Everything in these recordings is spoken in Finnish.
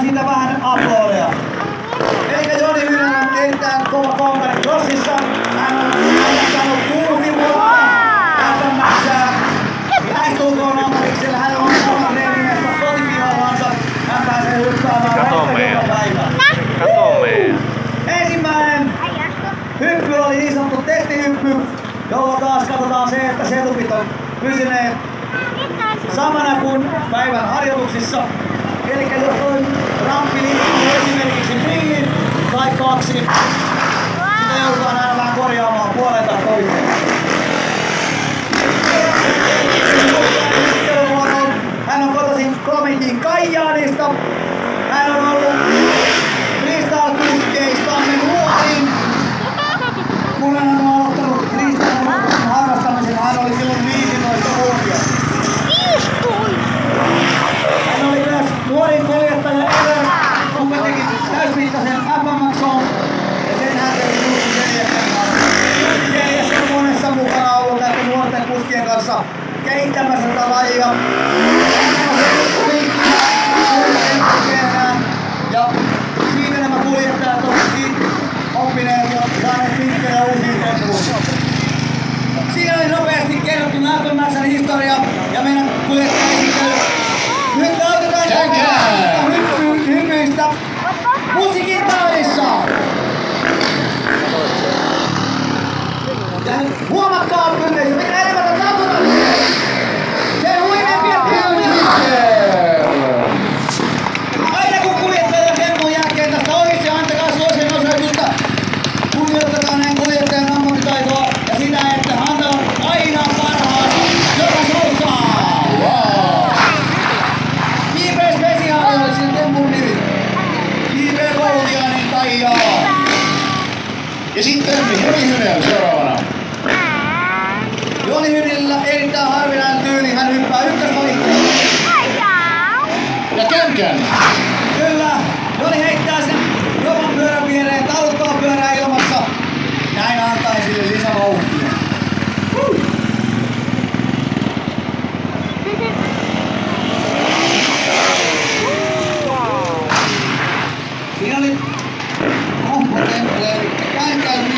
siitä vähän aplodeja. Elikkä Joni Hynen on erittäin kova kompani crossissa. Hän on saanut 6 vuotta SMX:ää. Lähestulkoon ammatiksella. Hän on oman treenimestä kotipihallansa. Hän pääsee hyppäämään vaikka joka päivä. Kato meidän. Ensimmäinen hyppy oli niin sanottu testihyppy, jolla taas katsotaan se, että setupit on pysyneet samana kuin päivän harjoituksissa. Elikkä jos toi ramppi liikkuu esimerkiksi niin tai 2, sitä joudutaan aina vähän korjaamaan puolelta toiseen. Hän on kotoisin Komitin Kajaanista. Hän on ollut freestyle-kuskeissamme nuorin. Kun hän on aloittanut freestyle harrastamisen, hän oli silloin 15-vuotias. Hän oli myös nuorin kuljettaja ever, kun teki täysmittaisen FMX-on. Ja sen hän teki Jussi Seljäsen monessa mukana ollut näiden nuorten kuskien kanssa kehittämässä tätä lajia. Ja siitä nämä kuljettajat ovat oppineet ja saaneet vinkkejä uusiin tempuihin. Siinä oli nopeasti kerrottu FMX:n historia ja meidän kuljettajaesittely. Nyt nautetaan hyppyistä musiikin taudissa. Ja huomatkaa yleisö, mitä enemmän on tapahtunut. Se huimempia tilmiä. Aina kun kuljettajan tempun jälkeen tästä ohisi ja antakaa suosien osoitusta. Kunnioitetaan näin kuljettajan ammattitaitoa ja sitä, että hän antaa aina parhaansa joka sousaa. JP Speciaali oli sen tempun nimi. JP Koutiainen Kaijaa. Ja sitten Joni Hynen seuraavana. Joni Hynillä erittäin harvinainen tyyli, hän hyppää ykkösvalitteen. Ja Känkän. Kyllä, Joni heittää sen jovan pyörän viereen, taluttaa pyörää ilmassa. Näin antaa sille lisävauhtia. Siinä oli kompotemple, eli Känkän.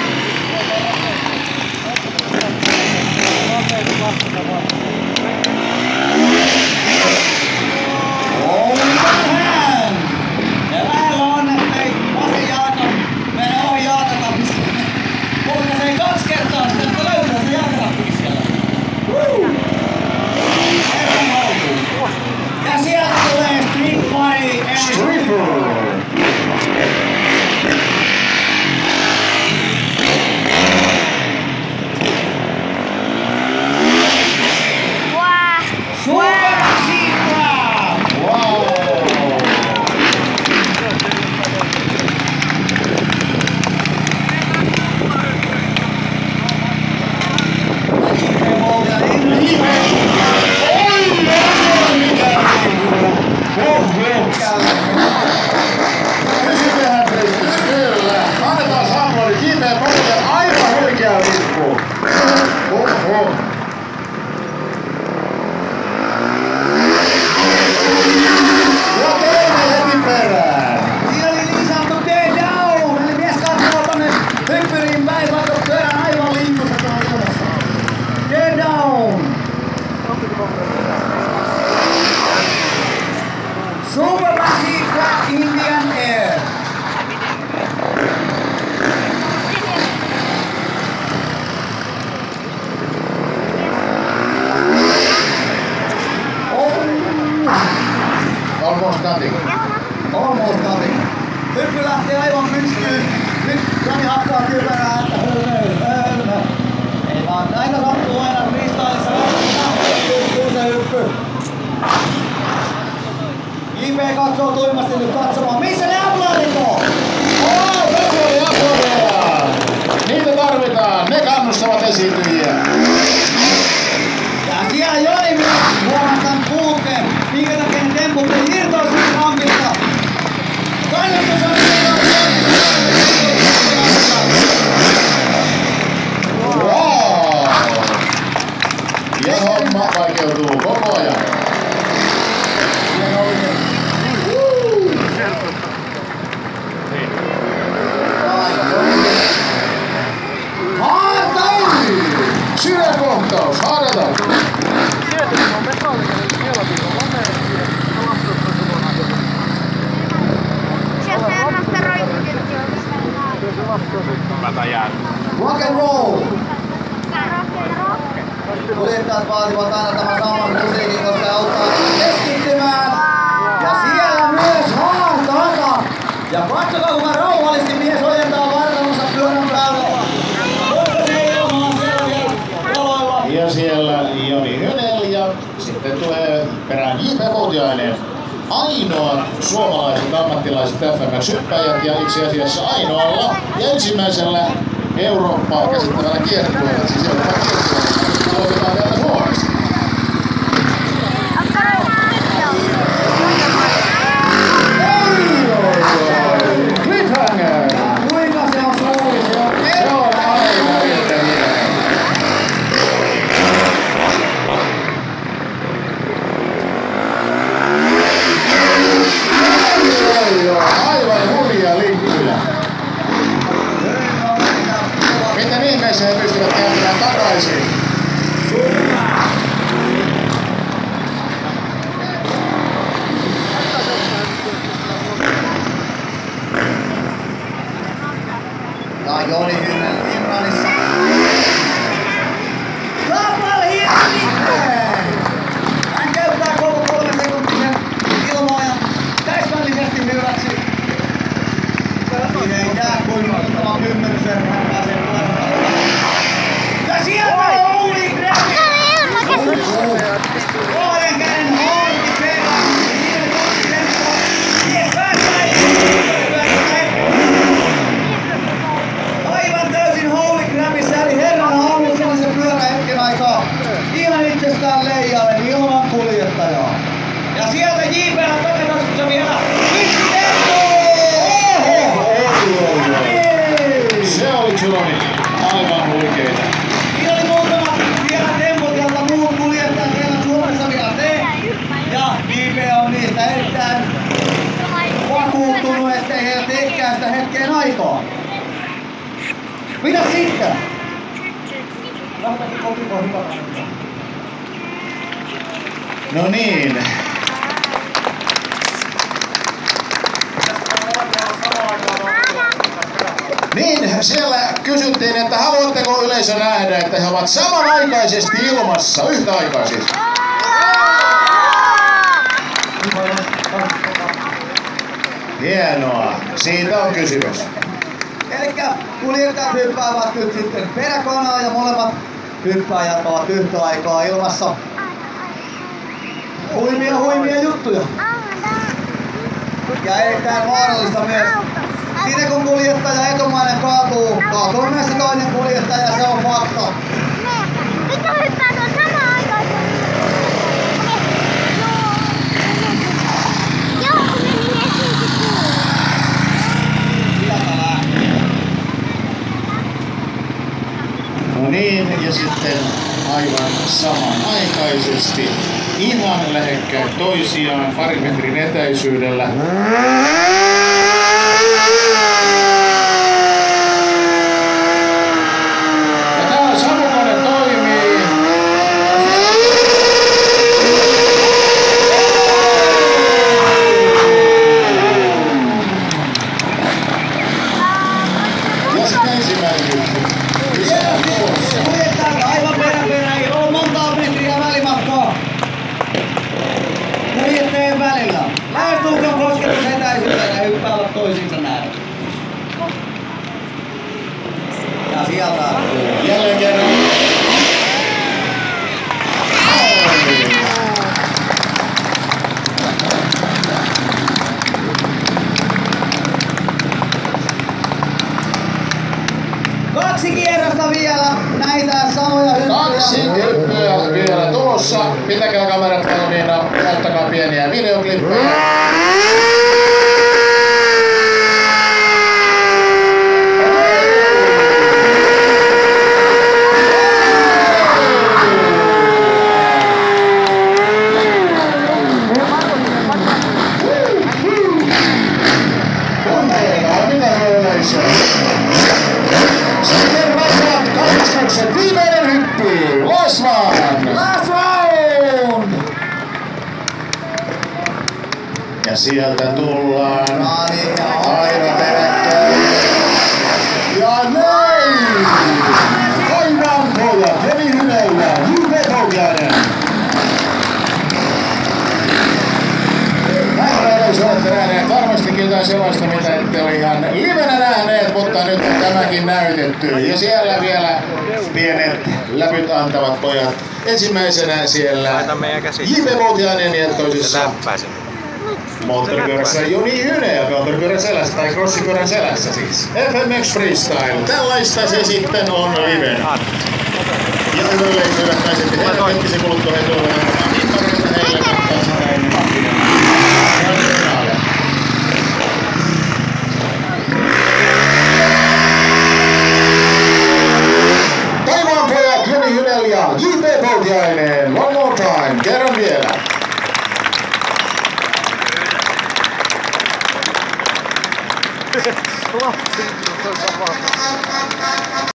Almost nothing. Hyppy lähtee aivan pystyyn. Nyt Joni hakkaa kypärää, että hölmö. Ei vaan, näitä sattuu aina freestylissa. Pystyy se hyppy. JP katsoo tuimasti nyt katsomaan. Missä ne aplodit on? Aplodeja! Niitä tarvitaan. Ne kannustavat esiintyjiä. Ja siellä Joni myös huomataan puutteen. Minkä takia ne temput ei irtoa siitä rampilta. Kannustus on Wow! Ja homma vaikeutuu koko ajan. Siellä oli se. and roll! Kuljettajat vaativat aina tämän saman musiikin, koska auttaa keskittymään. Ja siellä myös haartata. Ja katsokaa kuinka rauhallisesti mies ojentaa vartalonsa pyörän päälle. Mutta se ilmaa siellä vielä jaloilla. Ja siellä Joni Hynel ja sitten tulee perään J.P. Voutiainen. Ainoat suomalaiset ammattilaiset FMX-hyppäjät ja itse asiassa ainoalla ja ensimmäisellä Eurooppaa käsittävällä kiertueella, siis Euroopan kiertueella, aloitetaan täältä Suomesta. Cliffhanger! Kuinka se on suuri? Se on aivan riittäviä. Aivan hurja liikkuja. Miten ihmeessä he pystyvät kääntymään takaisin? Ja Joni Hynel Imranissa. Kapal Hirvikkeen! Hän käyttää koko 3 sekuntisen ilmoajan täsmällisesti hyväksi. Siihen ei jää kuin ottava kymmenyksen, hän pääsee tulemaan. Ja sieltä Holy Grail! Vuoden käden Horti perään. Siinä tuli tempo. Mies päästään. Aivan täysin Holy Grailissa, eli herran halusi se pyörä hetken aikaa. Ihan itsestään leijalle ilman kuljettajaa. Ja sieltä J.P.:llä takataskussa vielä yksi tempo! Se oli Zuloni. Aivan huikeita. Siinä oli muutama vielä tempot, jolta muut kuljettajat eivät Suomessa vielä tee. Ja J.P. on niistä erittäin vakuuttunut, ettei heillä teekään sitä hetkeen aikaa. Mitä sitten? No niin. Niin, siellä kysyttiin, että haluatteko yleisö nähdä, että he ovat samanaikaisesti ilmassa, yhtä aikaa siis. Hienoa, siitä on kysymys. Elikkä kuljettajat hyppäävät nyt sitten peräkonaa ja molemmat hyppääjät ovat yhtä aikaa ilmassa. Huimia juttuja. Ja erittäin vaarallista myös. Siinä kun kuljettaja etumainen kaatuu myös se toinen kuljettaja, se on fakta. Mitä hyppää tuon samaan aikaan? Joo, kun meni esiinkin kuuluu. Sieltä lähtee. No niin, ja sitten aivan samanaikaisesti, ihan lähekkäin toisiaan, parin metrin etäisyydellä. Ja täällä samukone toimii. Ja sitten ensimmäinen juttu. Kuljettajat aivan perä, ei ole montaa metriä välimatkaa kuljettajien välillä. Lähestulkoon kosketusetäisyydellä hyppäävät toisiinsa näin. Ja sieltä Jälleen kerran. kaksi kierrosta vielä näitä samoja hyppyjä. Kaksi hyppyä vielä tulossa. Pitäkää kamerat valmiina, ottakaa pieniä videoklippejä. Viimeinen hyppy! Last round! Ja sieltä tullaan aivan peräkkäin. Ja näin Kaivan pojat, Joni Hynel ja J.P. Poutiainen. Näin olette nähneet varmastikin jotain sellaista, mitä ette ole ihan livenä nähneet, mutta nyt on tämäkin näytetty. Ja siellä vielä pienet läpyt antavat pojat. Ensimmäisenä siellä J.P. Poutiainen ja toisessa moottoripyörässä Joni Hynel, moottoripyörän selässä tai crossipyörän selässä siis. FMX Freestyle, tällaista se sitten on livenä. Ja hyvä yleisö, hyvät naiset ja herrat, hetkisen kuluttua he tulevat antamaan himmareita heille, mutta sanoen mahtia. Taivaan pojat, Joni Hynel ja J.P. Poutiainen. One more time, kerran vielä.